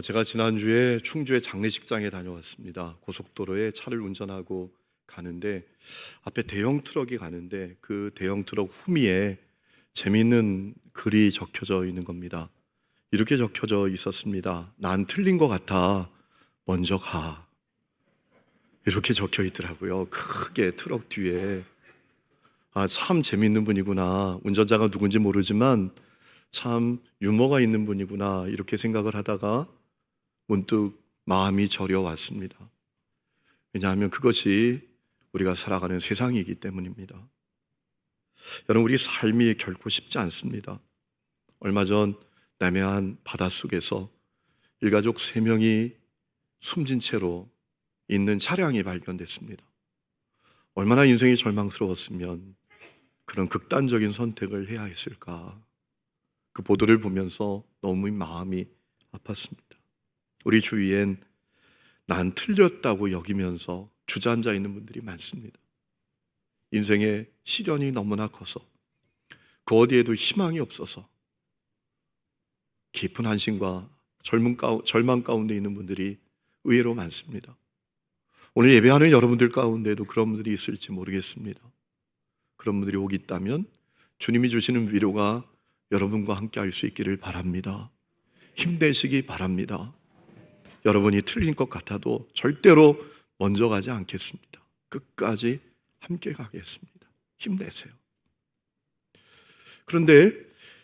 제가 지난주에 충주의 장례식장에 다녀왔습니다. 고속도로에 차를 운전하고 가는데 앞에 대형 트럭이 가는데 그 대형 트럭 후미에 재미있는 글이 적혀져 있는 겁니다. 이렇게 적혀져 있었습니다. 난 틀린 것 같아. 먼저 가. 이렇게 적혀 있더라고요. 크게 트럭 뒤에. 참 재미있는 분이구나. 운전자가 누군지 모르지만 참 유머가 있는 분이구나. 이렇게 생각을 하다가 문득 마음이 저려왔습니다. 왜냐하면 그것이 우리가 살아가는 세상이기 때문입니다. 여러분, 우리 삶이 결코 쉽지 않습니다. 얼마 전 남해안 바닷속에서 일가족 3명이 숨진 채로 있는 차량이 발견됐습니다. 얼마나 인생이 절망스러웠으면 그런 극단적인 선택을 해야 했을까. 그 보도를 보면서 너무 마음이 아팠습니다. 우리 주위엔 난 틀렸다고 여기면서 주저앉아 있는 분들이 많습니다. 인생의 시련이 너무나 커서 그 어디에도 희망이 없어서 깊은 한심과 절망 가운데 있는 분들이 의외로 많습니다. 오늘 예배하는 여러분들 가운데도 그런 분들이 있을지 모르겠습니다. 그런 분들이 혹 있다면 주님이 주시는 위로가 여러분과 함께 할 수 있기를 바랍니다. 힘내시기 바랍니다. 여러분이 틀린 것 같아도 절대로 먼저 가지 않겠습니다. 끝까지 함께 가겠습니다. 힘내세요. 그런데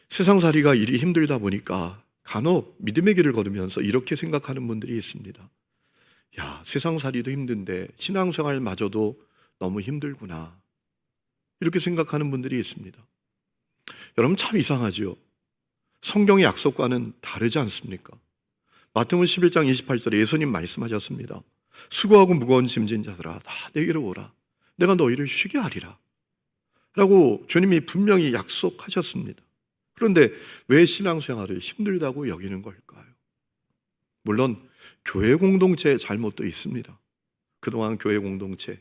세상살이가 일이 힘들다 보니까 간혹 믿음의 길을 걸으면서 이렇게 생각하는 분들이 있습니다. 야, 세상살이도 힘든데 신앙생활마저도 너무 힘들구나. 이렇게 생각하는 분들이 있습니다. 여러분, 참 이상하죠? 성경의 약속과는 다르지 않습니까? 마태복음 11장 28절에 예수님 말씀하셨습니다. 수고하고 무거운 짐진 자들아 다 내게로 오라. 내가 너희를 쉬게 하리라. 라고 주님이 분명히 약속하셨습니다. 그런데 왜 신앙생활을 힘들다고 여기는 걸까요? 물론 교회 공동체의 잘못도 있습니다. 그동안 교회 공동체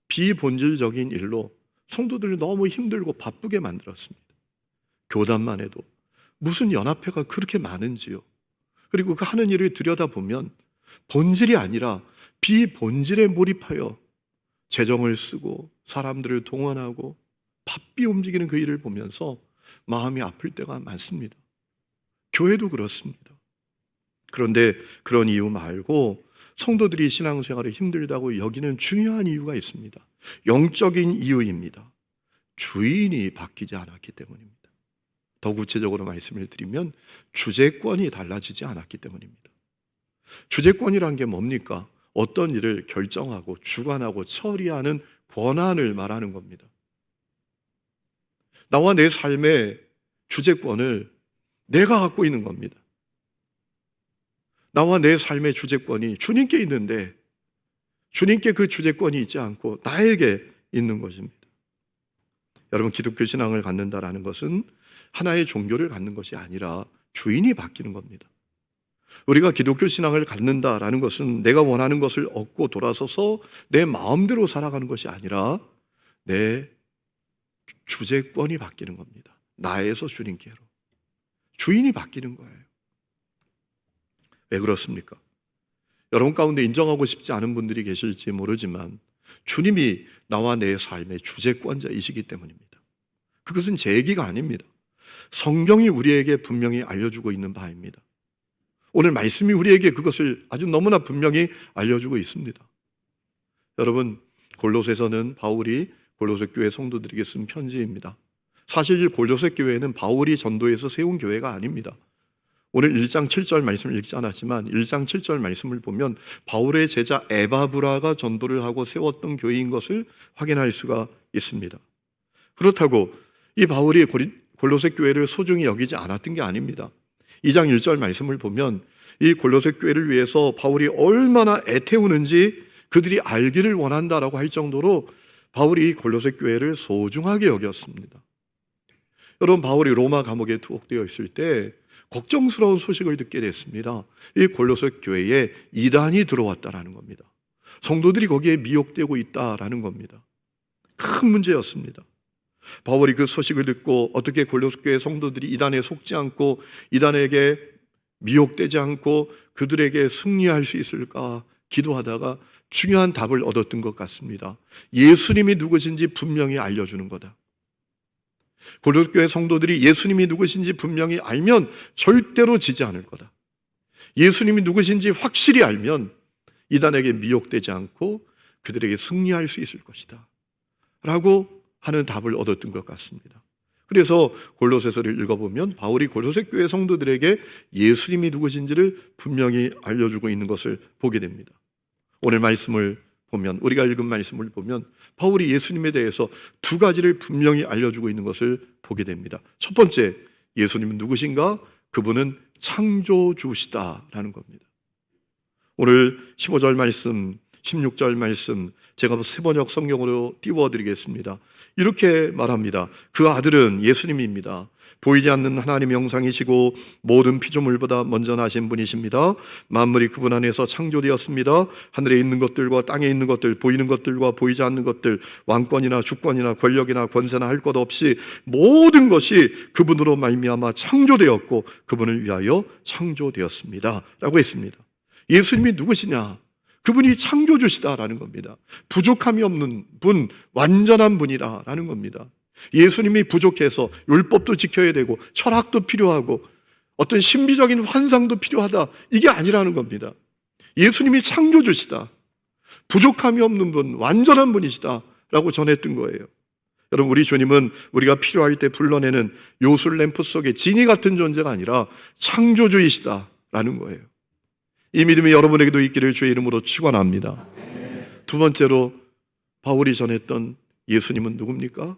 비본질적인 일로 성도들을 너무 힘들고 바쁘게 만들었습니다. 교단만 해도 무슨 연합회가 그렇게 많은지요. 그리고 그 하는 일을 들여다보면 본질이 아니라 비본질에 몰입하여 재정을 쓰고 사람들을 동원하고 바삐 움직이는 그 일을 보면서 마음이 아플 때가 많습니다. 교회도 그렇습니다. 그런데 그런 이유 말고 성도들이 신앙생활이 힘들다고 여기는 중요한 이유가 있습니다. 영적인 이유입니다. 주인이 바뀌지 않았기 때문입니다. 더 구체적으로 말씀을 드리면 주재권이 달라지지 않았기 때문입니다. 주재권이란 게 뭡니까? 어떤 일을 결정하고 주관하고 처리하는 권한을 말하는 겁니다. 나와 내 삶의 주재권을 내가 갖고 있는 겁니다. 나와 내 삶의 주재권이 주님께 있는데 주님께 그 주재권이 있지 않고 나에게 있는 것입니다. 여러분, 기독교 신앙을 갖는다라는 것은 하나의 종교를 갖는 것이 아니라 주인이 바뀌는 겁니다. 우리가 기독교 신앙을 갖는다라는 것은 내가 원하는 것을 얻고 돌아서서 내 마음대로 살아가는 것이 아니라 내 주재권이 바뀌는 겁니다. 나에서 주님께로. 주인이 바뀌는 거예요. 왜 그렇습니까? 여러분 가운데 인정하고 싶지 않은 분들이 계실지 모르지만 주님이 나와 내 삶의 주재권자이시기 때문입니다. 그것은 제 얘기가 아닙니다. 성경이 우리에게 분명히 알려주고 있는 바입니다. 오늘 말씀이 우리에게 그것을 아주 너무나 분명히 알려주고 있습니다. 여러분, 골로새서는 바울이 골로새 교회 성도들에게 쓴 편지입니다. 사실 이 골로새 교회는 바울이 전도해서 세운 교회가 아닙니다. 오늘 1장 7절 말씀을 읽지 않았지만 1장 7절 말씀을 보면 바울의 제자 에바브라가 전도를 하고 세웠던 교회인 것을 확인할 수가 있습니다. 그렇다고 이 바울이 골로새 교회를 소중히 여기지 않았던 게 아닙니다. 2장 1절 말씀을 보면 이 골로새 교회를 위해서 바울이 얼마나 애태우는지 그들이 알기를 원한다라고 할 정도로 바울이 이 골로새 교회를 소중하게 여겼습니다. 여러분, 바울이 로마 감옥에 투옥되어 있을 때 걱정스러운 소식을 듣게 됐습니다. 이 골로새 교회에 이단이 들어왔다라는 겁니다. 성도들이 거기에 미혹되고 있다라는 겁니다. 큰 문제였습니다. 바울이 그 소식을 듣고 어떻게 골로새 교회 성도들이 이단에 속지 않고 이단에게 미혹되지 않고 그들에게 승리할 수 있을까 기도하다가 중요한 답을 얻었던 것 같습니다. 예수님이 누구신지 분명히 알려주는 거다. 고린도교회 성도들이 예수님이 누구신지 분명히 알면 절대로 지지 않을 거다. 예수님이 누구신지 확실히 알면 이단에게 미혹되지 않고 그들에게 승리할 수 있을 것이다 라고 하는 답을 얻었던 것 같습니다. 그래서 골로새서를 읽어보면 바울이 골로새 교회 성도들에게 예수님이 누구신지를 분명히 알려주고 있는 것을 보게 됩니다. 오늘 말씀을 보면, 우리가 읽은 말씀을 보면 바울이 예수님에 대해서 두 가지를 분명히 알려주고 있는 것을 보게 됩니다. 첫 번째, 예수님은 누구신가? 그분은 창조주시다라는 겁니다. 오늘 15절 말씀, 16절 말씀 제가 세번역 성경으로 띄워드리겠습니다. 이렇게 말합니다. 그 아들은 예수님입니다. 보이지 않는 하나님의 형상이시고 모든 피조물보다 먼저 나신 분이십니다. 만물이 그분 안에서 창조되었습니다. 하늘에 있는 것들과 땅에 있는 것들, 보이는 것들과 보이지 않는 것들, 왕권이나 주권이나 권력이나 권세나 할 것 없이 모든 것이 그분으로 말미암아 창조되었고 그분을 위하여 창조되었습니다 라고 했습니다. 예수님이 누구시냐? 그분이 창조주시다라는 겁니다. 부족함이 없는 분, 완전한 분이라는 겁니다. 예수님이 부족해서 율법도 지켜야 되고 철학도 필요하고 어떤 신비적인 환상도 필요하다, 이게 아니라는 겁니다. 예수님이 창조주시다, 부족함이 없는 분, 완전한 분이시다 라고 전했던 거예요. 여러분, 우리 주님은 우리가 필요할 때 불러내는 요술 램프 속의 지니 같은 존재가 아니라 창조주이시다라는 거예요. 이 믿음이 여러분에게도 있기를 주의 이름으로 축원합니다. 두 번째로 바울이 전했던 예수님은 누굽니까?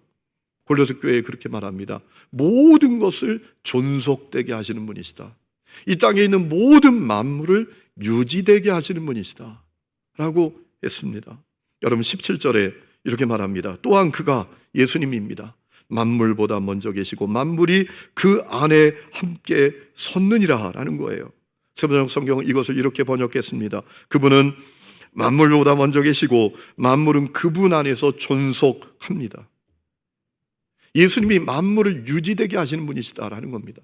골로새 교회에 그렇게 말합니다. 모든 것을 존속되게 하시는 분이시다. 이 땅에 있는 모든 만물을 유지되게 하시는 분이시다 라고 했습니다. 여러분, 17절에 이렇게 말합니다. 또한 그가 예수님입니다. 만물보다 먼저 계시고 만물이 그 안에 함께 섰느니라 라는 거예요. 세번역 성경은 이것을 이렇게 번역했습니다. 그분은 만물보다 먼저 계시고 만물은 그분 안에서 존속합니다. 예수님이 만물을 유지되게 하시는 분이시다라는 겁니다.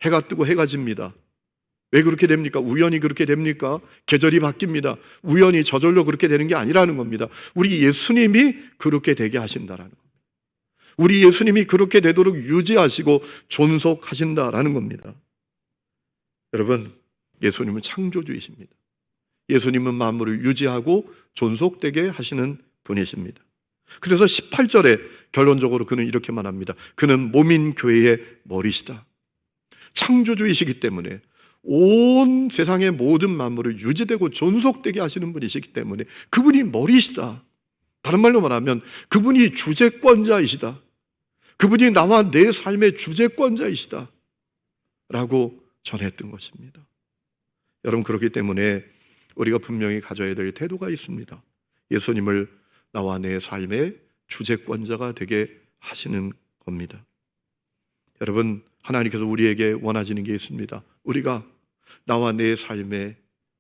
해가 뜨고 해가 집니다. 왜 그렇게 됩니까? 우연히 그렇게 됩니까? 계절이 바뀝니다. 우연히 저절로 그렇게 되는 게 아니라는 겁니다. 우리 예수님이 그렇게 되게 하신다라는 겁니다. 우리 예수님이 그렇게 되도록 유지하시고 존속하신다라는 겁니다. 여러분, 예수님은 창조주이십니다. 예수님은 만물을 유지하고 존속되게 하시는 분이십니다. 그래서 18절에 결론적으로 그는 이렇게 말합니다. 그는 몸인 교회의 머리시다. 창조주이시기 때문에 온 세상의 모든 만물을 유지되고 존속되게 하시는 분이시기 때문에 그분이 머리시다. 다른 말로 말하면 그분이 주재권자이시다. 그분이 나와 내 삶의 주재권자이시다 라고 전했던 것입니다. 여러분, 그렇기 때문에 우리가 분명히 가져야 될 태도가 있습니다. 예수님을 나와 내 삶의 주재권자가 되게 하시는 겁니다. 여러분, 하나님께서 우리에게 원하시는 게 있습니다. 우리가 나와 내 삶의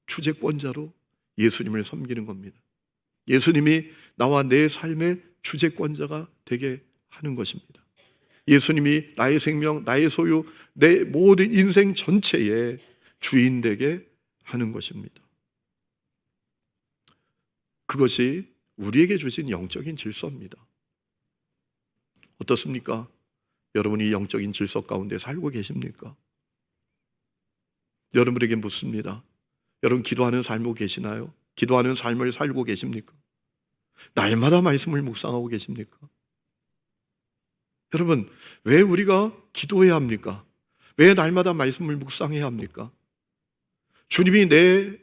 주재권자로 예수님을 섬기는 겁니다. 예수님이 나와 내 삶의 주재권자가 되게 하는 것입니다. 예수님이 나의 생명, 나의 소유, 내 모든 인생 전체의 주인 되게 하는 것입니다. 그것이 우리에게 주신 영적인 질서입니다. 어떻습니까? 여러분이 영적인 질서 가운데 살고 계십니까? 여러분에게 묻습니다. 여러분, 기도하는 삶으로 계시나요? 기도하는 삶을 살고 계십니까? 날마다 말씀을 묵상하고 계십니까? 여러분, 왜 우리가 기도해야 합니까? 왜 날마다 말씀을 묵상해야 합니까? 주님이 내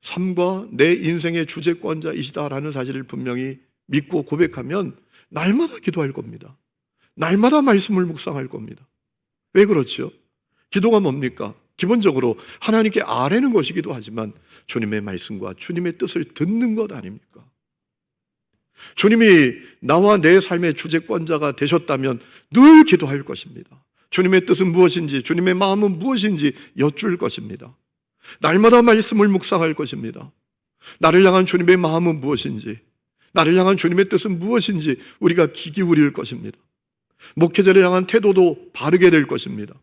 삶과 내 인생의 주재권자이시다라는 사실을 분명히 믿고 고백하면 날마다 기도할 겁니다. 날마다 말씀을 묵상할 겁니다. 왜 그렇죠? 기도가 뭡니까? 기본적으로 하나님께 아뢰는 것이기도 하지만 주님의 말씀과 주님의 뜻을 듣는 것 아닙니까? 주님이 나와 내 삶의 주재권자가 되셨다면 늘 기도할 것입니다. 주님의 뜻은 무엇인지, 주님의 마음은 무엇인지 여쭐 것입니다. 날마다 말씀을 묵상할 것입니다. 나를 향한 주님의 마음은 무엇인지, 나를 향한 주님의 뜻은 무엇인지 우리가 귀 기울일 것입니다. 목회자를 향한 태도도 바르게 될 것입니다.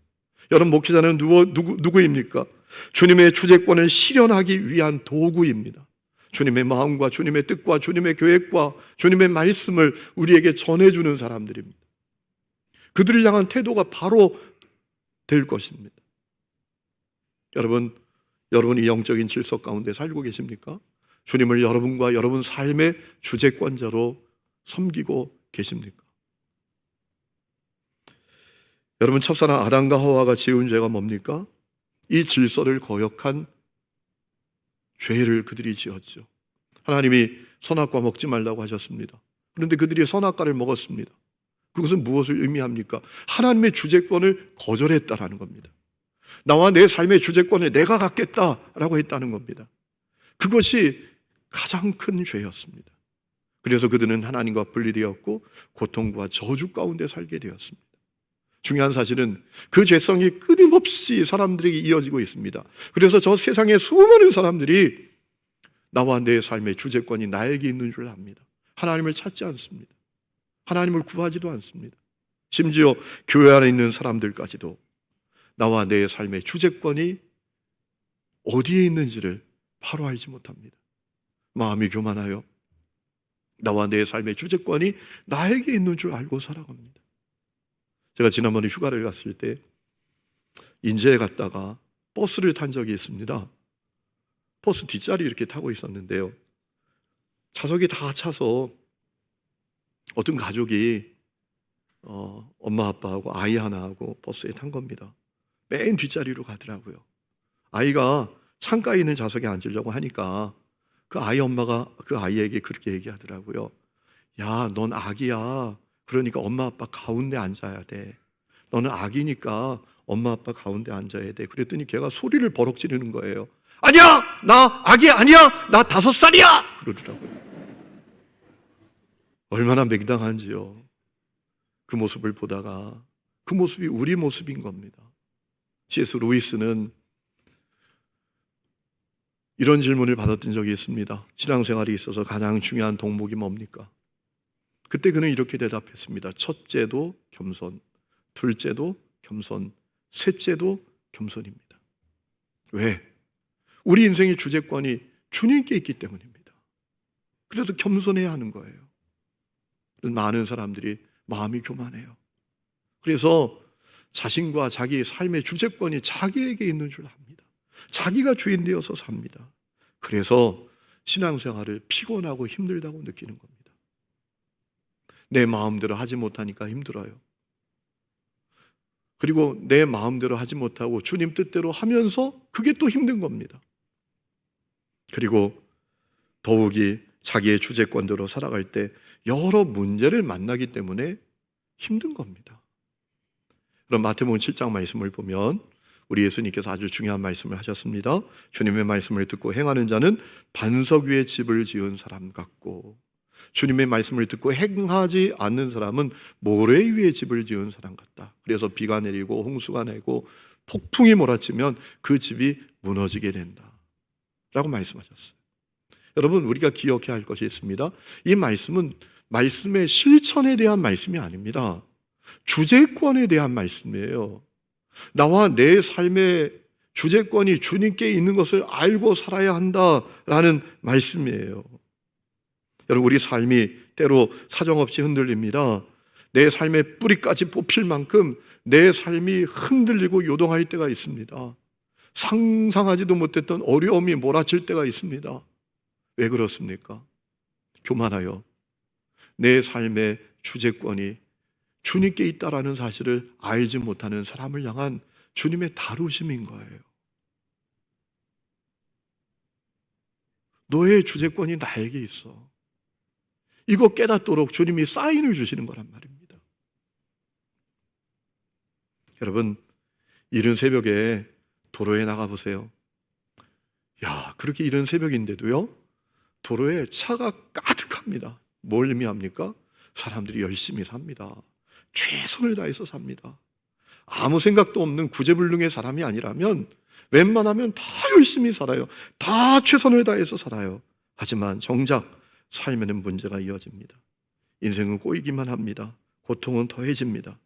여러분, 목회자는 누구입니까? 주님의 주재권을 실현하기 위한 도구입니다. 주님의 마음과 주님의 뜻과 주님의 계획과 주님의 말씀을 우리에게 전해주는 사람들입니다. 그들을 향한 태도가 바로 될 것입니다. 여러분이 영적인 질서 가운데 살고 계십니까? 주님을 여러분과 여러분 삶의 주재권자로 섬기고 계십니까? 여러분, 첫사랑 아담과 하와가 지은 죄가 뭡니까? 이 질서를 거역한 죄를 그들이 지었죠. 하나님이 선악과 먹지 말라고 하셨습니다. 그런데 그들이 선악과를 먹었습니다. 그것은 무엇을 의미합니까? 하나님의 주재권을 거절했다라는 겁니다. 나와 내 삶의 주재권을 내가 갖겠다라고 했다는 겁니다. 그것이 가장 큰 죄였습니다. 그래서 그들은 하나님과 분리되었고 고통과 저주 가운데 살게 되었습니다. 중요한 사실은 그 죄성이 끊임없이 사람들에게 이어지고 있습니다. 그래서 저 세상의 수많은 사람들이 나와 내 삶의 주재권이 나에게 있는 줄 압니다. 하나님을 찾지 않습니다. 하나님을 구하지도 않습니다. 심지어 교회 안에 있는 사람들까지도 나와 내 삶의 주재권이 어디에 있는지를 바로 알지 못합니다. 마음이 교만하여 나와 내 삶의 주재권이 나에게 있는 줄 알고 살아갑니다. 제가 지난번에 휴가를 갔을 때 인제에 갔다가 버스를 탄 적이 있습니다. 버스 뒷자리 이렇게 타고 있었는데요, 좌석이 다 차서 어떤 가족이 엄마 아빠하고 아이 하나하고 버스에 탄 겁니다. 맨 뒷자리로 가더라고요. 아이가 창가에 있는 좌석에 앉으려고 하니까 그 아이 엄마가 그 아이에게 그렇게 얘기하더라고요. 야, 넌 아기야. 그러니까 엄마 아빠 가운데 앉아야 돼. 너는 아기니까 엄마 아빠 가운데 앉아야 돼. 그랬더니 걔가 소리를 버럭 지르는 거예요. 아니야! 나 아기 아니야! 나 5살이야! 그러더라고요. 얼마나 맹당한지요. 그 모습을 보다가 그 모습이 우리 모습인 겁니다. C.S. 루이스는 이런 질문을 받았던 적이 있습니다. 신앙생활에 있어서 가장 중요한 덕목이 뭡니까? 그때 그는 이렇게 대답했습니다. 첫째도 겸손, 둘째도 겸손, 셋째도 겸손입니다. 왜? 우리 인생의 주재권이 주님께 있기 때문입니다. 그래도 겸손해야 하는 거예요. 많은 사람들이 마음이 교만해요. 그래서 자신과 자기의 삶의 주재권이 자기에게 있는 줄 압니다. 자기가 주인 되어서 삽니다. 그래서 신앙생활을 피곤하고 힘들다고 느끼는 겁니다. 내 마음대로 하지 못하니까 힘들어요. 그리고 내 마음대로 하지 못하고 주님 뜻대로 하면서 그게 또 힘든 겁니다. 그리고 더욱이 자기의 주재권대로 살아갈 때 여러 문제를 만나기 때문에 힘든 겁니다. 그럼 마태복음 7장 말씀을 보면 우리 예수님께서 아주 중요한 말씀을 하셨습니다. 주님의 말씀을 듣고 행하는 자는 반석 위에 집을 지은 사람 같고, 주님의 말씀을 듣고 행하지 않는 사람은 모래 위에 집을 지은 사람 같다. 그래서 비가 내리고 홍수가 내고 폭풍이 몰아치면 그 집이 무너지게 된다 라고 말씀하셨어요. 여러분, 우리가 기억해야 할 것이 있습니다. 이 말씀은 말씀의 실천에 대한 말씀이 아닙니다. 주재권에 대한 말씀이에요. 나와 내 삶의 주재권이 주님께 있는 것을 알고 살아야 한다라는 말씀이에요. 여러분, 우리 삶이 때로 사정없이 흔들립니다. 내 삶의 뿌리까지 뽑힐 만큼 내 삶이 흔들리고 요동할 때가 있습니다. 상상하지도 못했던 어려움이 몰아칠 때가 있습니다. 왜 그렇습니까? 교만하여 내 삶의 주재권이 주님께 있다라는 사실을 알지 못하는 사람을 향한 주님의 다루심인 거예요. 너의 주재권이 나에게 있어. 이거 깨닫도록 주님이 사인을 주시는 거란 말입니다. 여러분, 이른 새벽에 도로에 나가보세요. 야, 그렇게 이른 새벽인데도요, 도로에 차가 가득합니다. 뭘 의미합니까? 사람들이 열심히 삽니다. 최선을 다해서 삽니다. 아무 생각도 없는 구제불능의 사람이 아니라면 웬만하면 다 열심히 살아요. 다 최선을 다해서 살아요. 하지만 정작 삶에는 문제가 이어집니다. 인생은 꼬이기만 합니다. 고통은 더해집니다.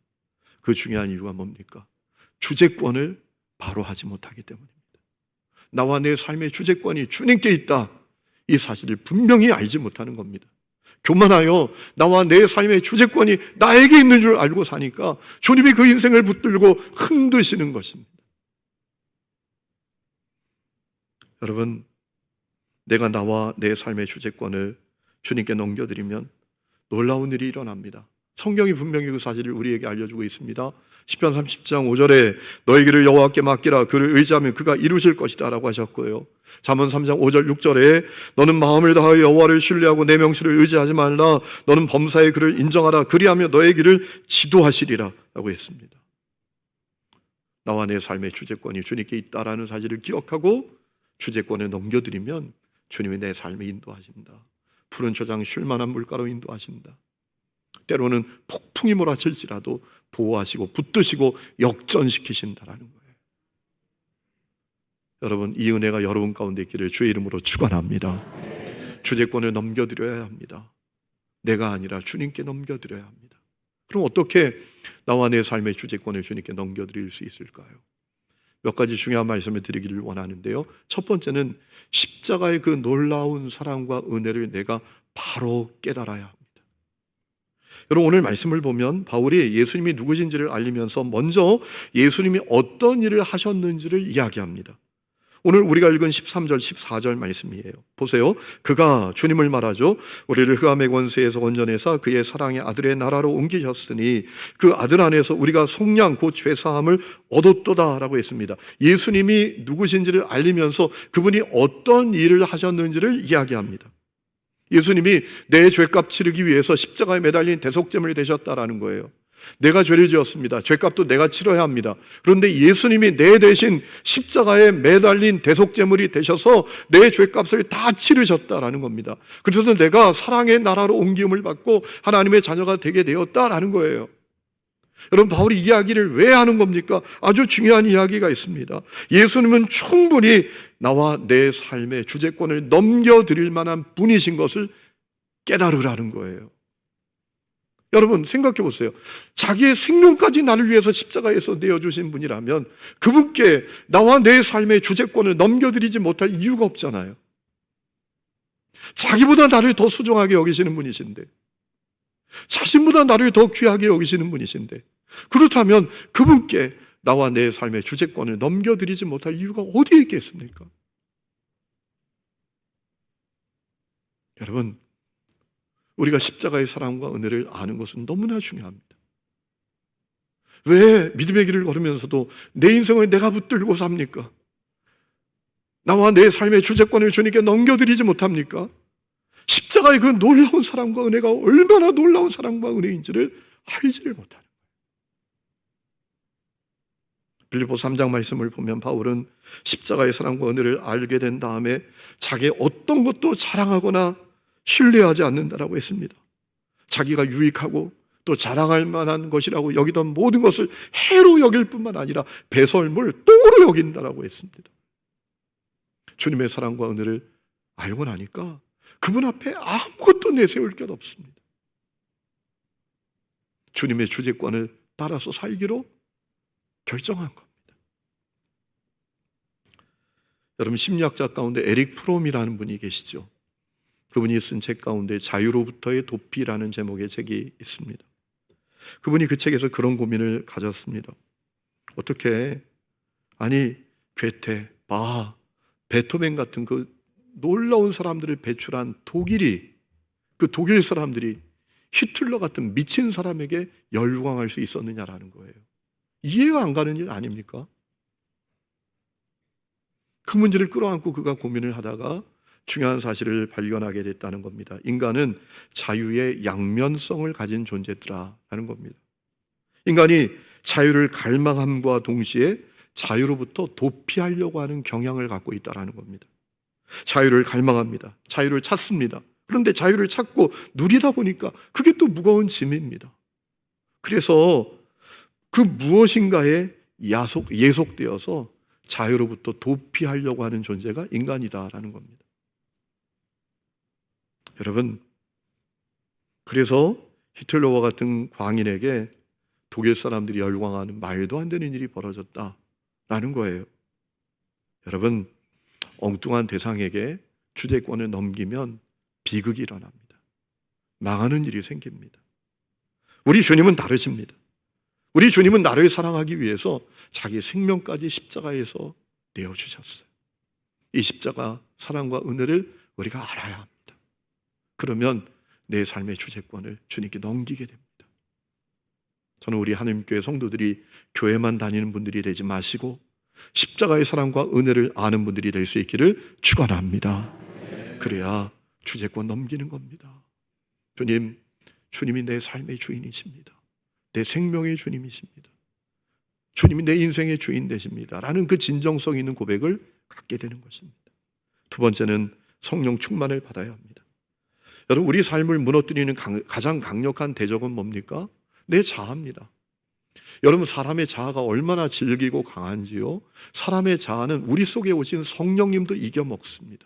그 중요한 이유가 뭡니까? 주재권을 바로 하지 못하기 때문입니다. 나와 내 삶의 주재권이 주님께 있다, 이 사실을 분명히 알지 못하는 겁니다. 교만하여 나와 내 삶의 주재권이 나에게 있는 줄 알고 사니까 주님이 그 인생을 붙들고 흔드시는 것입니다. 여러분, 내가 나와 내 삶의 주재권을 주님께 넘겨드리면 놀라운 일이 일어납니다. 성경이 분명히 그 사실을 우리에게 알려주고 있습니다. 시편 30장 5절에 너희 길을 여호와께 맡기라, 그를 의지하면 그가 이루실 것이다 라고 하셨고요. 잠언 3장 5절 6절에 너는 마음을 다하여 여호와를 신뢰하고 내 명실을 의지하지 말라, 너는 범사에 그를 인정하라, 그리하며 너의 길을 지도하시리라 라고 했습니다. 나와 내 삶의 주재권이 주님께 있다라는 사실을 기억하고 주재권을 넘겨드리면 주님이 내 삶을 인도하신다. 푸른 초장 쉴만한 물가로 인도하신다. 때로는 폭풍이 몰아칠지라도 보호하시고 붙드시고 역전시키신다라는 거예요. 여러분, 이 은혜가 여러분 가운데 있기를 주의 이름으로 축원합니다. 주재권을 넘겨드려야 합니다. 내가 아니라 주님께 넘겨드려야 합니다. 그럼 어떻게 나와 내 삶의 주재권을 주님께 넘겨드릴 수 있을까요? 몇 가지 중요한 말씀을 드리기를 원하는데요. 첫 번째는 십자가의 그 놀라운 사랑과 은혜를 내가 바로 깨달아야 합니다. 여러분, 오늘 말씀을 보면 바울이 예수님이 누구신지를 알리면서 먼저 예수님이 어떤 일을 하셨는지를 이야기합니다. 오늘 우리가 읽은 13절, 14절 말씀이에요. 보세요. 그가, 주님을 말하죠, 우리를 흑암의 권세에서 건져내사 그의 사랑의 아들의 나라로 옮기셨으니 그 아들 안에서 우리가 속량 곧 죄사함을 얻었도다 라고 했습니다. 예수님이 누구신지를 알리면서 그분이 어떤 일을 하셨는지를 이야기합니다. 예수님이 내 죄값 치르기 위해서 십자가에 매달린 대속제물이 되셨다라는 거예요. 내가 죄를 지었습니다. 죄값도 내가 치러야 합니다. 그런데 예수님이 내 대신 십자가에 매달린 대속제물이 되셔서 내 죄값을 다 치르셨다라는 겁니다. 그래서 내가 사랑의 나라로 옮김을 받고 하나님의 자녀가 되게 되었다라는 거예요. 여러분, 바울이 이 이야기를 왜 하는 겁니까? 아주 중요한 이야기가 있습니다. 예수님은 충분히 나와 내 삶의 주재권을 넘겨드릴 만한 분이신 것을 깨달으라는 거예요. 여러분, 생각해 보세요. 자기의 생명까지 나를 위해서 십자가에서 내어주신 분이라면 그분께 나와 내 삶의 주재권을 넘겨드리지 못할 이유가 없잖아요. 자기보다 나를 더 소중하게 여기시는 분이신데, 자신보다 나를 더 귀하게 여기시는 분이신데, 그렇다면 그분께 나와 내 삶의 주재권을 넘겨드리지 못할 이유가 어디에 있겠습니까? 여러분, 우리가 십자가의 사랑과 은혜를 아는 것은 너무나 중요합니다. 왜 믿음의 길을 걸으면서도 내 인생을 내가 붙들고 삽니까? 나와 내 삶의 주재권을 주님께 넘겨드리지 못합니까? 십자가의 그 놀라운 사랑과 은혜가 얼마나 놀라운 사랑과 은혜인지를 알지를 못하는 거예요. 빌립보 3장 말씀을 보면 바울은 십자가의 사랑과 은혜를 알게 된 다음에 자기의 어떤 것도 자랑하거나 신뢰하지 않는다라고 했습니다. 자기가 유익하고 또 자랑할 만한 것이라고 여기던 모든 것을 해로 여길 뿐만 아니라 배설물, 똥으로 여긴다라고 했습니다. 주님의 사랑과 은혜를 알고 나니까 그분 앞에 아무것도 내세울 것 없습니다. 주님의 주재권을 따라서 살기로 결정한 겁니다. 여러분, 심리학자 가운데 에릭 프롬이라는 분이 계시죠. 그분이 쓴 책 가운데 자유로부터의 도피라는 제목의 책이 있습니다. 그분이 그 책에서 그런 고민을 가졌습니다. 어떻게, 아니 괴테, 바하, 베토벤 같은 그 놀라운 사람들을 배출한 독일이, 그 독일 사람들이 히틀러 같은 미친 사람에게 열광할 수 있었느냐라는 거예요. 이해가 안 가는 일 아닙니까? 그 문제를 끌어안고 그가 고민을 하다가 중요한 사실을 발견하게 됐다는 겁니다. 인간은 자유의 양면성을 가진 존재더라라는 겁니다. 인간이 자유를 갈망함과 동시에 자유로부터 도피하려고 하는 경향을 갖고 있다는 겁니다. 자유를 갈망합니다. 자유를 찾습니다. 그런데 자유를 찾고 누리다 보니까 그게 또 무거운 짐입니다. 그래서 그 무엇인가에 예속되어서 자유로부터 도피하려고 하는 존재가 인간이다라는 겁니다. 여러분, 그래서 히틀러와 같은 광인에게 독일 사람들이 열광하는 말도 안 되는 일이 벌어졌다라는 거예요. 여러분, 엉뚱한 대상에게 주재권을 넘기면 비극이 일어납니다. 망하는 일이 생깁니다. 우리 주님은 다르십니다. 우리 주님은 나를 사랑하기 위해서 자기 생명까지 십자가에서 내어주셨어요. 이 십자가 사랑과 은혜를 우리가 알아야 합니다. 그러면 내 삶의 주재권을 주님께 넘기게 됩니다. 저는 우리 하나님교회 성도들이 교회만 다니는 분들이 되지 마시고 십자가의 사랑과 은혜를 아는 분들이 될 수 있기를 축원합니다. 그래야 주재권 넘기는 겁니다. 주님, 주님이 내 삶의 주인이십니다. 내 생명의 주님이십니다. 주님이 내 인생의 주인 되십니다. 라는 그 진정성 있는 고백을 갖게 되는 것입니다. 두 번째는 성령 충만을 받아야 합니다. 여러분, 우리 삶을 무너뜨리는 가장 강력한 대적은 뭡니까? 내 자아입니다. 여러분, 사람의 자아가 얼마나 질기고 강한지요, 사람의 자아는 우리 속에 오신 성령님도 이겨먹습니다.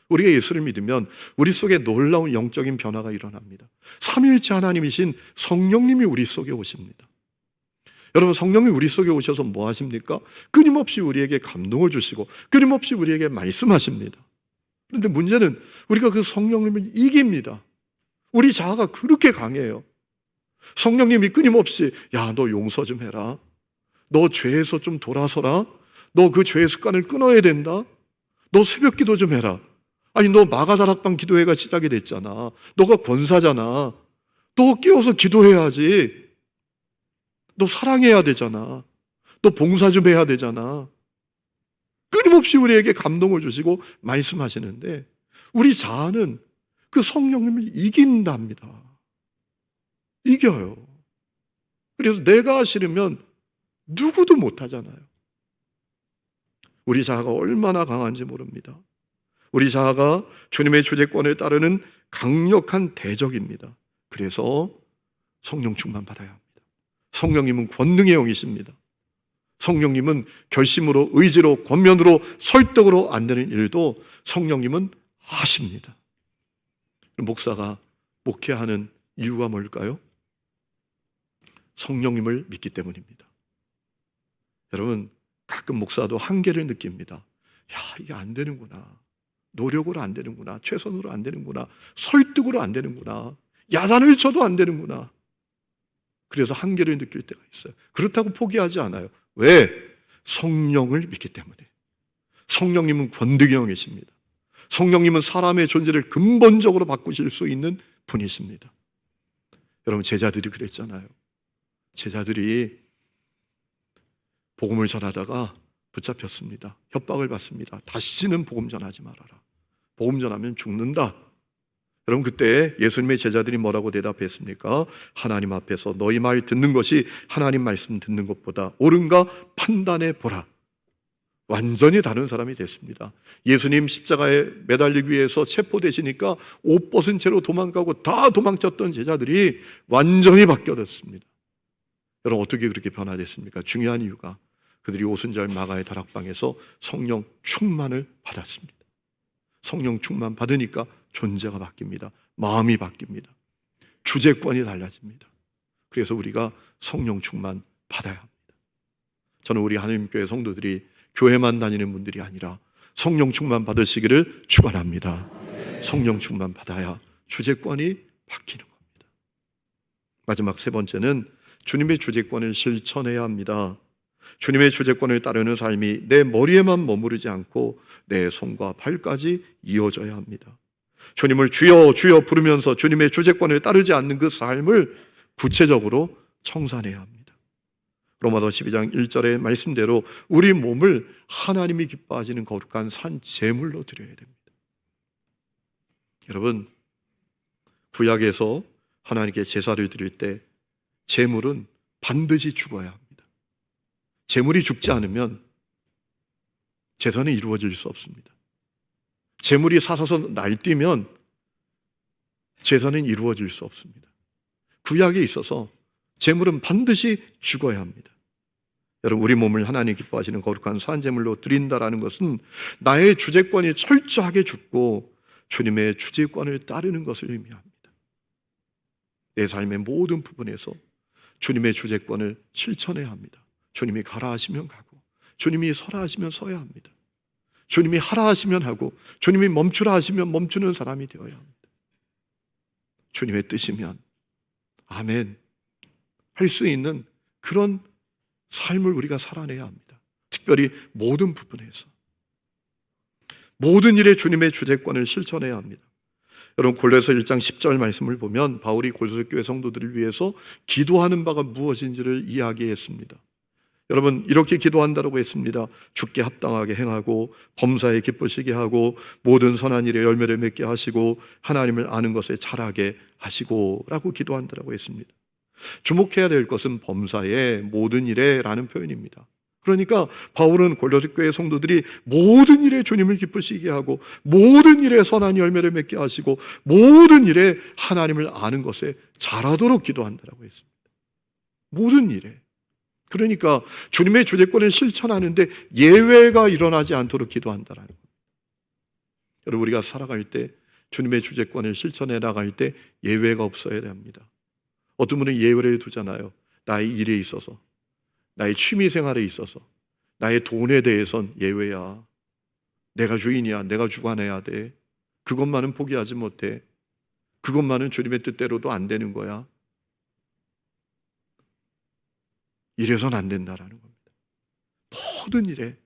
우리가 예수를 믿으면 우리 속에 놀라운 영적인 변화가 일어납니다. 삼위일체 하나님이신 성령님이 우리 속에 오십니다. 여러분, 성령이 우리 속에 오셔서 뭐 하십니까? 끊임없이 우리에게 감동을 주시고 끊임없이 우리에게 말씀하십니다. 그런데 문제는 우리가 그 성령님을 이깁니다. 우리 자아가 그렇게 강해요. 성령님이 끊임없이 야, 너 용서 좀 해라. 너 죄에서 좀 돌아서라. 너 그 죄의 습관을 끊어야 된다. 너 새벽 기도 좀 해라. 아니, 너 마가다락방 기도회가 시작이 됐잖아. 너가 권사잖아. 너 깨워서 기도해야지. 너 사랑해야 되잖아. 너 봉사 좀 해야 되잖아. 끊임없이 우리에게 감동을 주시고 말씀하시는데 우리 자아는 그 성령님을 이긴답니다. 이겨요. 그래서 내가 싫으면 누구도 못하잖아요. 우리 자아가 얼마나 강한지 모릅니다. 우리 자아가 주님의 주재권을 따르는 강력한 대적입니다. 그래서 성령 충만 받아야 합니다. 성령님은 권능의 영이십니다. 성령님은 결심으로, 의지로, 권면으로, 설득으로 안 되는 일도 성령님은 하십니다. 목사가 목회하는 이유가 뭘까요? 성령님을 믿기 때문입니다. 여러분, 가끔 목사도 한계를 느낍니다. 야, 이게 안 되는구나. 노력으로 안 되는구나. 최선으로 안 되는구나. 설득으로 안 되는구나. 야단을 쳐도 안 되는구나. 그래서 한계를 느낄 때가 있어요. 그렇다고 포기하지 않아요. 왜? 성령을 믿기 때문에. 성령님은 권능의 영이십니다. 성령님은 사람의 존재를 근본적으로 바꾸실 수 있는 분이십니다. 여러분, 제자들이 그랬잖아요. 제자들이 복음을 전하다가 붙잡혔습니다. 협박을 받습니다. 다시는 복음 전하지 말아라. 복음 전하면 죽는다. 여러분, 그때 예수님의 제자들이 뭐라고 대답했습니까? 하나님 앞에서 너희 말 듣는 것이 하나님 말씀 듣는 것보다 옳은가 판단해 보라. 완전히 다른 사람이 됐습니다. 예수님 십자가에 매달리기 위해서 체포되시니까 옷 벗은 채로 도망가고 다 도망쳤던 제자들이 완전히 바뀌어졌습니다. 여러분, 어떻게 그렇게 변화됐습니까? 중요한 이유가 그들이 오순절 마가의 다락방에서 성령 충만을 받았습니다. 성령 충만 받으니까 존재가 바뀝니다. 마음이 바뀝니다. 주재권이 달라집니다. 그래서 우리가 성령 충만 받아야 합니다. 저는 우리 하나님교회 성도들이 교회만 다니는 분들이 아니라 성령 충만 받으시기를 축원합니다. 성령 충만 받아야 주재권이 바뀌는 겁니다. 마지막 세 번째는 주님의 주재권을 실천해야 합니다. 주님의 주재권을 따르는 삶이 내 머리에만 머무르지 않고 내 손과 발까지 이어져야 합니다. 주님을 주여 주여 부르면서 주님의 주재권을 따르지 않는 그 삶을 구체적으로 청산해야 합니다. 로마서 12장 1절의 말씀대로 우리 몸을 하나님이 기뻐하시는 거룩한 산 제물로 드려야 됩니다. 여러분, 구약에서 하나님께 제사를 드릴 때 제물은 반드시 죽어야 합니다. 제물이 죽지 않으면 제사는 이루어질 수 없습니다. 제물이 살아서 날뛰면 제사는 이루어질 수 없습니다. 구약에 있어서 제물은 반드시 죽어야 합니다. 여러분, 우리 몸을 하나님 기뻐하시는 거룩한 산제물로 드린다라는 것은 나의 주재권이 철저하게 죽고 주님의 주재권을 따르는 것을 의미합니다. 내 삶의 모든 부분에서 주님의 주재권을 실천해야 합니다. 주님이 가라 하시면 가고, 주님이 서라 하시면 서야 합니다. 주님이 하라 하시면 하고, 주님이 멈추라 하시면 멈추는 사람이 되어야 합니다. 주님의 뜻이면 아멘 할 수 있는 그런 삶을 우리가 살아내야 합니다. 특별히 모든 부분에서, 모든 일에 주님의 주재권을 실천해야 합니다. 여러분, 골로새 1장 10절 말씀을 보면 바울이 골로새 교회 성도들을 위해서 기도하는 바가 무엇인지를 이야기했습니다. 여러분, 이렇게 기도한다고 했습니다. 주께 합당하게 행하고 범사에 기쁘시게 하고 모든 선한 일에 열매를 맺게 하시고 하나님을 아는 것에 자라게 하시고 라고 기도한다고 했습니다. 주목해야 될 것은 범사에 모든 일에 라는 표현입니다. 그러니까 바울은 골로새 교회 성도들이 모든 일에 주님을 기쁘시게 하고 모든 일에 선한 열매를 맺게 하시고 모든 일에 하나님을 아는 것에 자라도록 기도한다고 했습니다. 모든 일에. 그러니까 주님의 주재권을 실천하는데 예외가 일어나지 않도록 기도한다는 겁니다. 여러분, 우리가 살아갈 때 주님의 주재권을 실천해 나갈 때 예외가 없어야 합니다. 어떤 분은 예외를 두잖아요. 나의 일에 있어서, 나의 취미 생활에 있어서, 나의 돈에 대해선 예외야. 내가 주인이야. 내가 주관해야 돼. 그것만은 포기하지 못해. 그것만은 주님의 뜻대로도 안 되는 거야. 이래선 안 된다라는 겁니다. 모든 일에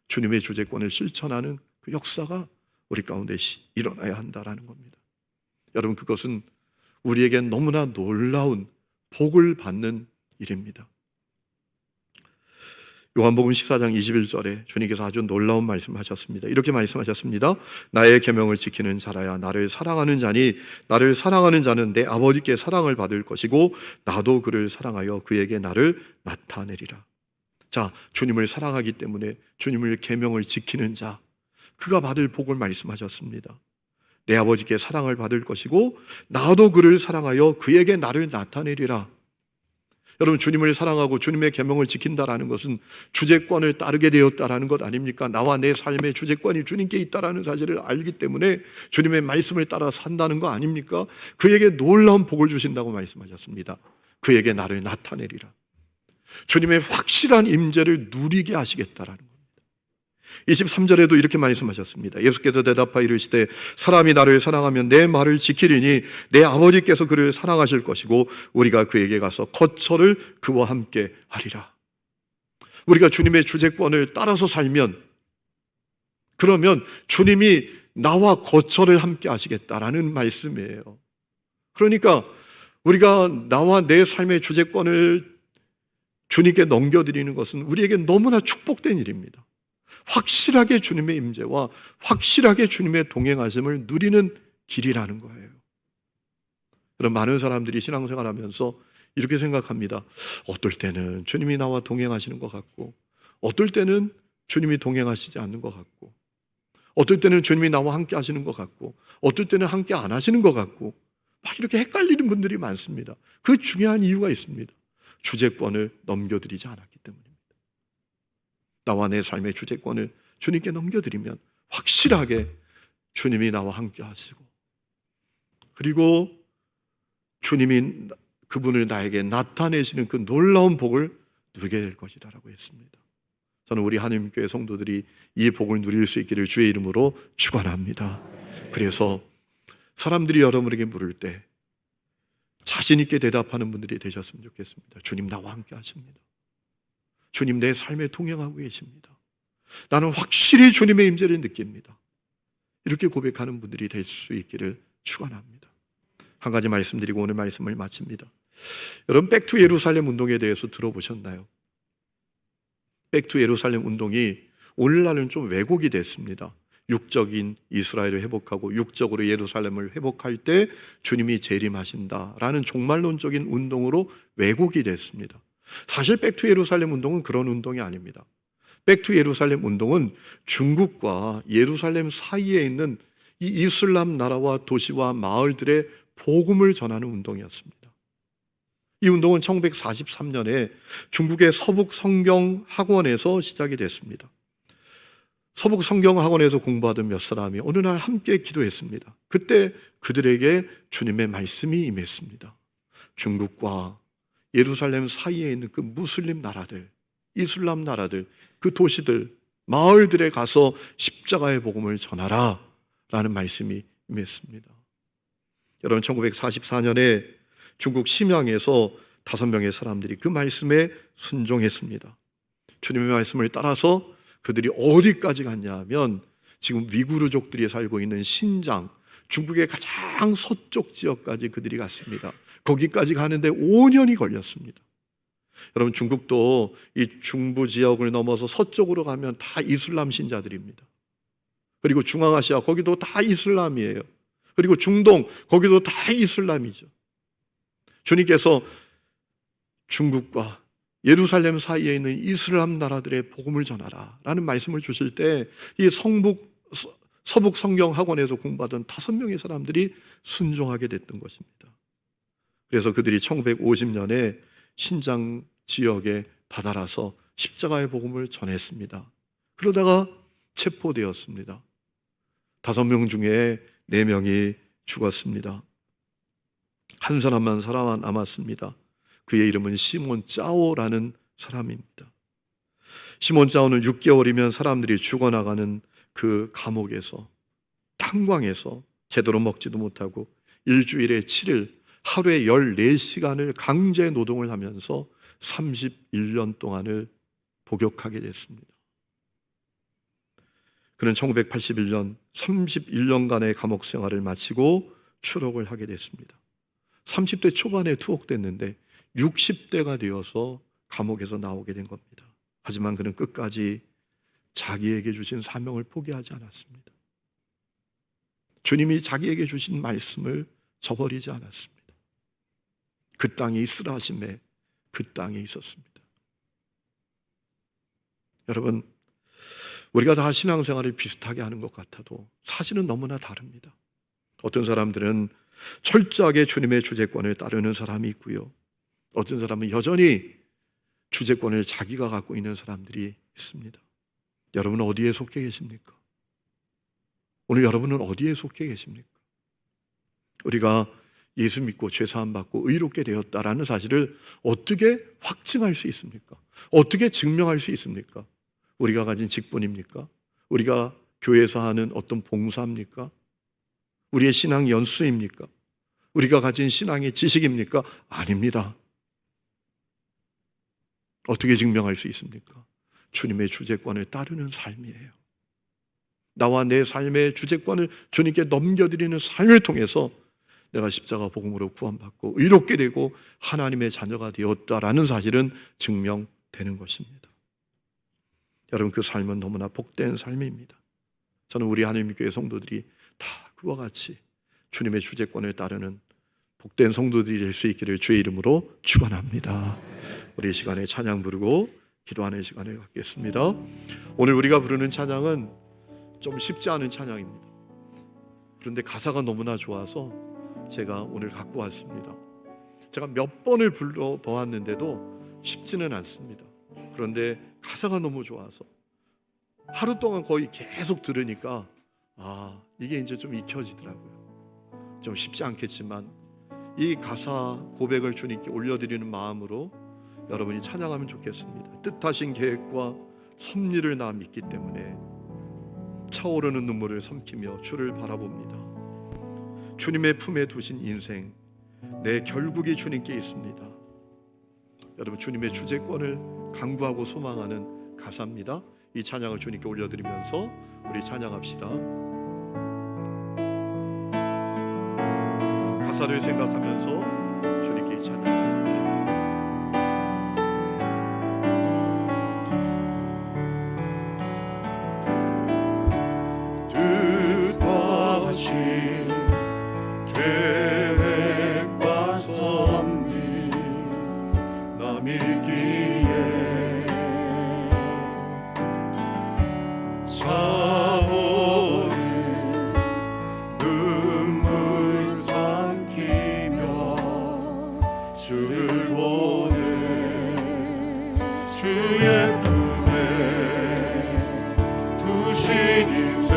주님의 주재권을 실천하는 그 역사가 우리 가운데 일어나야 한다라는 겁니다. 여러분, 그것은 우리에겐 너무나 놀라운 복을 받는 일입니다. 요한복음 14장 21절에 주님께서 아주 놀라운 말씀을 하셨습니다. 이렇게 말씀하셨습니다. 나의 계명을 지키는 자라야 나를 사랑하는 자니 나를 사랑하는 자는 내 아버지께 사랑을 받을 것이고 나도 그를 사랑하여 그에게 나를 나타내리라. 자, 주님을 사랑하기 때문에 주님의 계명을 지키는 자, 그가 받을 복을 말씀하셨습니다. 내 아버지께 사랑을 받을 것이고 나도 그를 사랑하여 그에게 나를 나타내리라. 여러분, 주님을 사랑하고 주님의 계명을 지킨다라는 것은 주재권을 따르게 되었다라는 것 아닙니까? 나와 내 삶의 주재권이 주님께 있다라는 사실을 알기 때문에 주님의 말씀을 따라 산다는 거 아닙니까? 그에게 놀라운 복을 주신다고 말씀하셨습니다. 그에게 나를 나타내리라. 주님의 확실한 임재를 누리게 하시겠다라는 겁니다. 23절에도 이렇게 말씀하셨습니다. 예수께서 대답하여 이르시되 사람이 나를 사랑하면 내 말을 지키리니 내 아버지께서 그를 사랑하실 것이고 우리가 그에게 가서 거처를 그와 함께 하리라. 우리가 주님의 주재권을 따라서 살면, 그러면 주님이 나와 거처를 함께 하시겠다라는 말씀이에요. 그러니까 우리가 나와 내 삶의 주재권을 주님께 넘겨드리는 것은 우리에게 너무나 축복된 일입니다. 확실하게 주님의 임재와 확실하게 주님의 동행하심을 누리는 길이라는 거예요. 그럼 많은 사람들이 신앙생활하면서 이렇게 생각합니다. 어떨 때는 주님이 나와 동행하시는 것 같고 어떨 때는 주님이 동행하시지 않는 것 같고 어떨 때는 주님이 나와 함께 하시는 것 같고 어떨 때는 함께 안 하시는 것 같고 막 이렇게 헷갈리는 분들이 많습니다. 그 중요한 이유가 있습니다. 주재권을 넘겨드리지 않았기 때문입니다. 나와 내 삶의 주재권을 주님께 넘겨드리면 확실하게 주님이 나와 함께 하시고 그리고 주님이 그분을 나에게 나타내시는 그 놀라운 복을 누리게 될 것이라고 했습니다. 저는 우리 하나님교회 성도들이 이 복을 누릴 수 있기를 주의 이름으로 축원합니다. 그래서 사람들이 여러분에게 물을 때 자신 있게 대답하는 분들이 되셨으면 좋겠습니다. 주님 나와 함께 하십니다. 주님 내 삶에 동행하고 계십니다. 나는 확실히 주님의 임재를 느낍니다. 이렇게 고백하는 분들이 될 수 있기를 축원합니다. 한 가지 말씀드리고 오늘 말씀을 마칩니다. 여러분, 백투 예루살렘 운동에 대해서 들어보셨나요? 백투 예루살렘 운동이 오늘날은 좀 왜곡이 됐습니다. 육적인 이스라엘을 회복하고 육적으로 예루살렘을 회복할 때 주님이 재림하신다라는 종말론적인 운동으로 왜곡이 됐습니다. 사실 백투 예루살렘 운동은 그런 운동이 아닙니다. 백투 예루살렘 운동은 중국과 예루살렘 사이에 있는 이 이슬람 나라와 도시와 마을들의 복음을 전하는 운동이었습니다. 이 운동은 1943년에 중국의 서북 성경 학원에서 시작이 됐습니다. 서북 성경 학원에서 공부하던 몇 사람이 어느 날 함께 기도했습니다. 그때 그들에게 주님의 말씀이 임했습니다. 중국과 예루살렘 사이에 있는 그 무슬림 나라들, 이슬람 나라들, 그 도시들, 마을들에 가서 십자가의 복음을 전하라 라는 말씀이 임했습니다. 여러분, 1944년에 중국 심양에서 5명의 사람들이 그 말씀에 순종했습니다. 주님의 말씀을 따라서 그들이 어디까지 갔냐 하면 지금 위구르족들이 살고 있는 신장, 중국의 가장 서쪽 지역까지 그들이 갔습니다. 거기까지 가는데 5년이 걸렸습니다. 여러분, 중국도 이 중부 지역을 넘어서 서쪽으로 가면 다 이슬람 신자들입니다. 그리고 중앙아시아, 거기도 다 이슬람이에요. 그리고 중동, 거기도 다 이슬람이죠. 주님께서 중국과 예루살렘 사이에 있는 이슬람 나라들의 복음을 전하라 라는 말씀을 주실 때 이 서북 성경학원에서 공부하던 5명의 사람들이 순종하게 됐던 것입니다. 그래서 그들이 1950년에 신장 지역에 다다라서 십자가의 복음을 전했습니다. 그러다가 체포되었습니다. 5명 중에 4명이 죽었습니다. 한 사람만 살아남았습니다. 그의 이름은 시몬 짜오라는 사람입니다. 시몬 짜오는 6개월이면 사람들이 죽어나가는 그 감옥에서, 탄광에서 제대로 먹지도 못하고 일주일에 7일, 하루에 14시간을 강제 노동을 하면서 31년 동안을 복역하게 됐습니다. 그는 1981년 31년간의 감옥 생활을 마치고 추록을 하게 됐습니다. 30대 초반에 투옥됐는데 60대가 되어서 감옥에서 나오게 된 겁니다. 하지만 그는 끝까지 자기에게 주신 사명을 포기하지 않았습니다. 주님이 자기에게 주신 말씀을 저버리지 않았습니다. 그 땅에 있으라 하심에 그 땅에 있었습니다. 여러분, 우리가 다 신앙생활을 비슷하게 하는 것 같아도 사실은 너무나 다릅니다. 어떤 사람들은 철저하게 주님의 주재권을 따르는 사람이 있고요, 어떤 사람은 여전히 주재권을 자기가 갖고 있는 사람들이 있습니다. 여러분은 어디에 속해 계십니까? 오늘 여러분은 어디에 속해 계십니까? 우리가 예수 믿고 죄사함 받고 의롭게 되었다라는 사실을 어떻게 확증할 수 있습니까? 어떻게 증명할 수 있습니까? 우리가 가진 직분입니까? 우리가 교회에서 하는 어떤 봉사입니까? 우리의 신앙 연수입니까? 우리가 가진 신앙의 지식입니까? 아닙니다. 어떻게 증명할 수 있습니까? 주님의 주재권을 따르는 삶이에요. 나와 내 삶의 주재권을 주님께 넘겨드리는 삶을 통해서 내가 십자가 복음으로 구원받고 의롭게 되고 하나님의 자녀가 되었다라는 사실은 증명되는 것입니다. 여러분, 그 삶은 너무나 복된 삶입니다. 저는 우리 하나님의 교회 성도들이 다 그와 같이 주님의 주재권을 따르는 복된 성도들이 될 수 있기를 주의 이름으로 축원합니다. 우리 시간에 찬양 부르고 기도하는 시간을 갖겠습니다. 오늘 우리가 부르는 찬양은 좀 쉽지 않은 찬양입니다. 그런데 가사가 너무나 좋아서 제가 오늘 갖고 왔습니다. 제가 몇 번을 불러보았는데도 쉽지는 않습니다. 그런데 가사가 너무 좋아서 하루 동안 거의 계속 들으니까 이게 이제 좀 익혀지더라고요. 좀 쉽지 않겠지만 이 가사 고백을 주님께 올려드리는 마음으로 여러분이 찬양하면 좋겠습니다. 뜻하신 계획과 섭리를 나 믿기 때문에 차오르는 눈물을 삼키며 주를 바라봅니다. 주님의 품에 두신 인생, 내 결국이 주님께 있습니다. 여러분, 주님의 주재권을 간구하고 소망하는 가사입니다. 이 찬양을 주님께 올려드리면서 우리 찬양합시다. 가사를 생각하면서 주님께 이 찬양을 계획과 섭리 나 믿기에 차오를 눈물 삼키며 주를 보내 주의 품에 두신 인생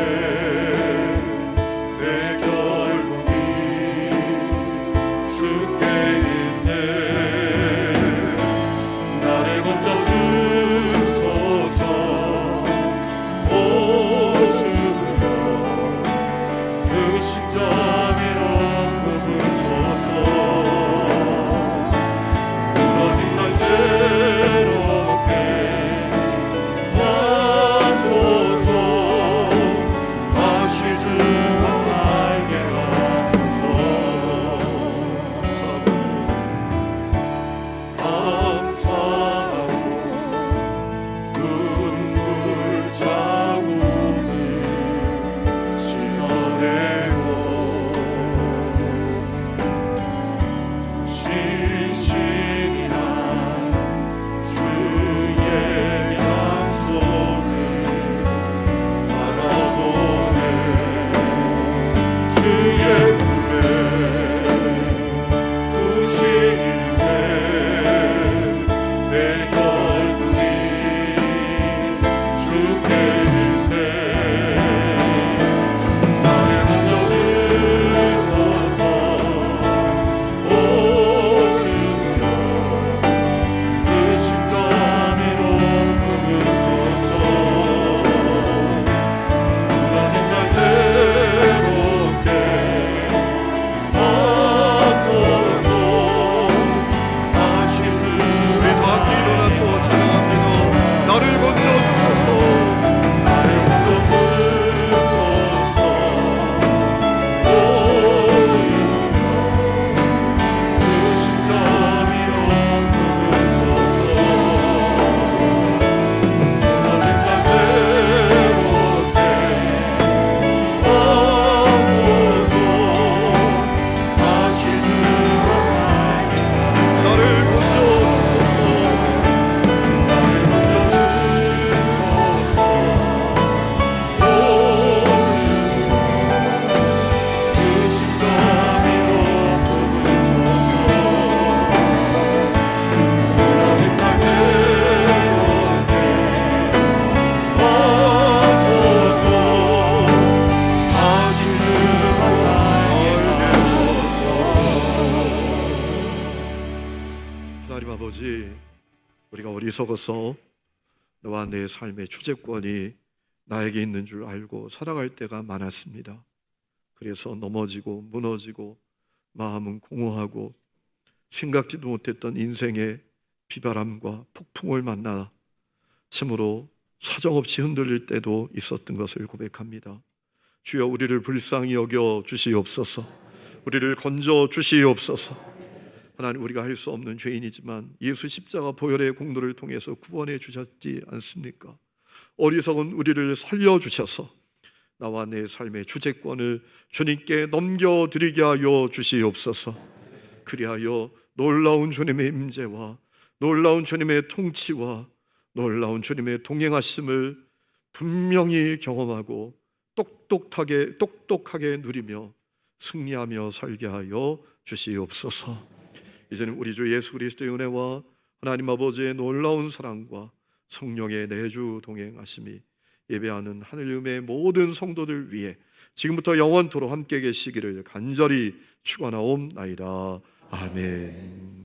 주께 있네 하나님 아버지, 우리가 어리석어서 너와 내 삶의 주재권이 나에게 있는 줄 알고 살아갈 때가 많았습니다. 그래서 넘어지고 무너지고 마음은 공허하고 생각지도 못했던 인생의 비바람과 폭풍을 만나 참으로 사정없이 흔들릴 때도 있었던 것을 고백합니다. 주여, 우리를 불쌍히 여겨 주시옵소서. 우리를 건져 주시옵소서. 하나님, 우리가 할 수 없는 죄인이지만 예수 십자가 보혈의 공로를 통해서 구원해 주셨지 않습니까? 어리석은 우리를 살려주셔서 나와 내 삶의 주재권을 주님께 넘겨드리게 하여 주시옵소서. 그리하여 놀라운 주님의 임재와 놀라운 주님의 통치와 놀라운 주님의 동행하심을 분명히 경험하고 똑똑하게 누리며 승리하며 살게 하여 주시옵소서. 이제는 우리 주 예수 그리스도의 은혜와 하나님 아버지의 놀라운 사랑과 성령의 내주 동행하심이 예배하는 하늘음의 모든 성도들 위해 지금부터 영원토록 함께 계시기를 간절히 축원하옵나이다. 아멘.